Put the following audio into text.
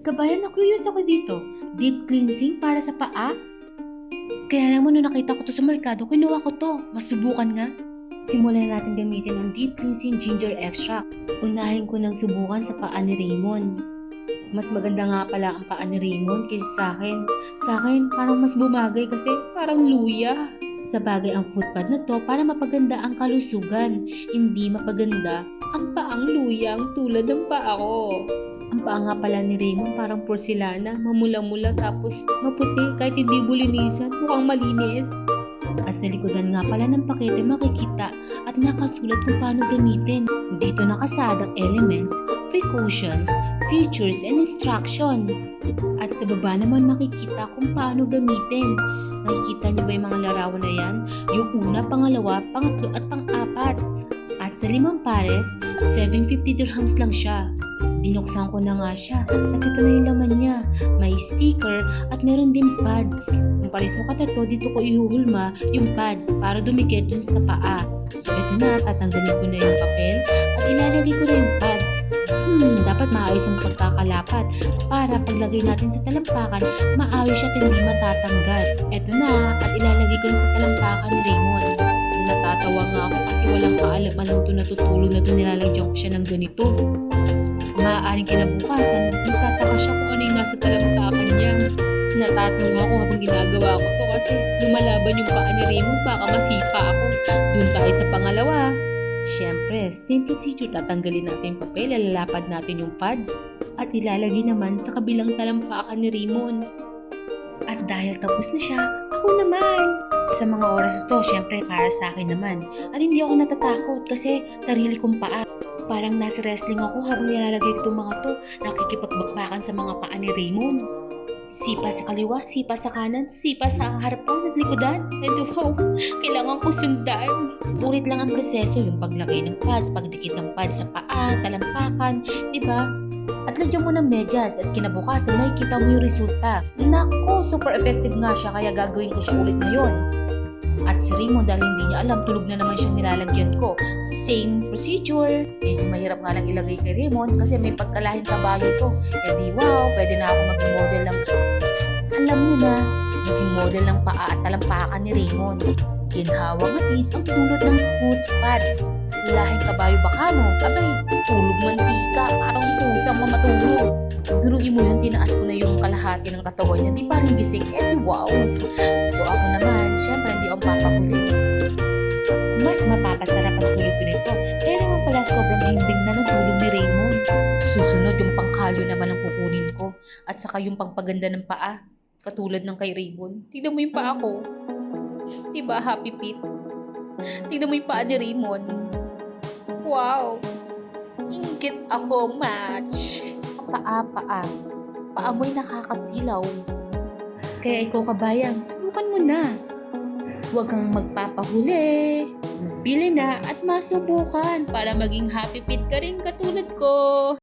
Kabayan, na-curious ako dito. Deep cleansing para sa paa? Kaya naman nung nakita ko to sa merkado, kinuha ko to. Masubukan nga. Simulan natin gamitin ang deep cleansing ginger extract. Unahin ko nang subukan sa paa ni Raymond. Mas maganda nga pala ang paa ni Raymond kaysa sa akin. Sa akin, parang mas bumagay kasi parang luya. Sa bagay ang footpad na to para mapaganda ang kalusugan. Hindi mapaganda ang paang luyang tulad ng paa ko. Ang paa nga pala ni Raymond parang porselana, mamula-mula tapos maputi kahit hindi bulinisan, mukhang malinis. At sa likodan nga pala ng pakete makikita at nakasulat kung paano gamitin. Dito nakasad ang elements, precautions, features, and instruction. At sa baba naman makikita kung paano gamitin. Nakikita niyo ba yung mga larawan na yan? Yung una, pangalawa, pangatlo at pang-apat. At sa 5 pares, 750 dirhams lang siya. Binuksan ko na nga siya at ito na yung laman niya. May sticker at meron din pads. Kung parisukat na to, dito ko ihuhulma yung pads para dumikit dun sa paa. So ito na, tatanggalin ko na yung papel at ilalagay ko na yung pads. Dapat maayos ang pagkakalapat para paglagay natin sa talampakan, maayos siya at hindi matatanggal. Ito na, at ilalagay ko na sa talampakan ni Raymond. Natatawa nga ako kasi walang kaalam-alam to natutulog na to, nilalagyan ko siya ng ganito. Maaaring kinabukasan, nagtataka siya kung ano yung nasa talampakan niya. Natatawa ako habang ginagawa ko to kasi lumalaban yung paa ni Raymond, baka masipa ako. Doon tayo sa pangalawa. Siyempre, same procedure, tatanggalin natin yung papel, lalapad natin yung pads at ilalagay naman sa kabilang talampakan ni Raymond. At dahil tapos na siya, ako naman! Sa mga oras to, syempre para sa akin naman. At hindi ako natatakot kasi sarili kong paa. Parang nasa wrestling ako habang nilalagay ko itong mga to. Nakikipagbakbakan sa mga paa ni Raymond. Sipa sa kaliwa, sipa sa kanan, sipa sa harapan at likodan. And wow, kailangan ko sundan. Ulit lang ang proseso, yung paglagay ng pads, pagdikit ng pads sa paa, talampakan, diba? At lagyan mo ng medyas at kinabukasan makikita mo yung resulta. Nako, super effective nga siya kaya gagawin ko siya ulit ngayon. At si Raymond dahil hindi niya alam, tulog na naman siyang nilalagyan ko. Same procedure. Medyo mahirap nga lang ilagay kay Raymond kasi may pagkalahing kabayo to. Eh di wow, pwede na ako maging model ng... Alam mo na, maging model ng paa at talampakan ni Raymond. Ginhawa matid ang dulot ng foot pads. Lahing kabayo baka mo, abay, tulog mantika, parang pusang mamatulog. Biruin mo yun, tinaas ko na yung kalahati ng katawan niya, di pa rin gising, eh wow. So ako naman, syempre hindi ako papahuli. Mas mapapasarap ang tulog ko nito, kaya naman pala sobrang himbing na ng tulog ni Raymond. Susunod yung pangkalyo naman ang kukunin ko, at saka yung pangpaganda ng paa, katulad ng kay Raymond. Tignan mo yung paa ko. Diba, Happy Pete? Tignan mo yung paa ni Raymond. Wow! Inggit ako, match! Paa. Paa mo'y nakakasilaw. Kaya ikaw kabayan, subukan mo na. Huwag kang magpapahuli. Bili na at masubukan para maging happy fit ka rin katulad ko.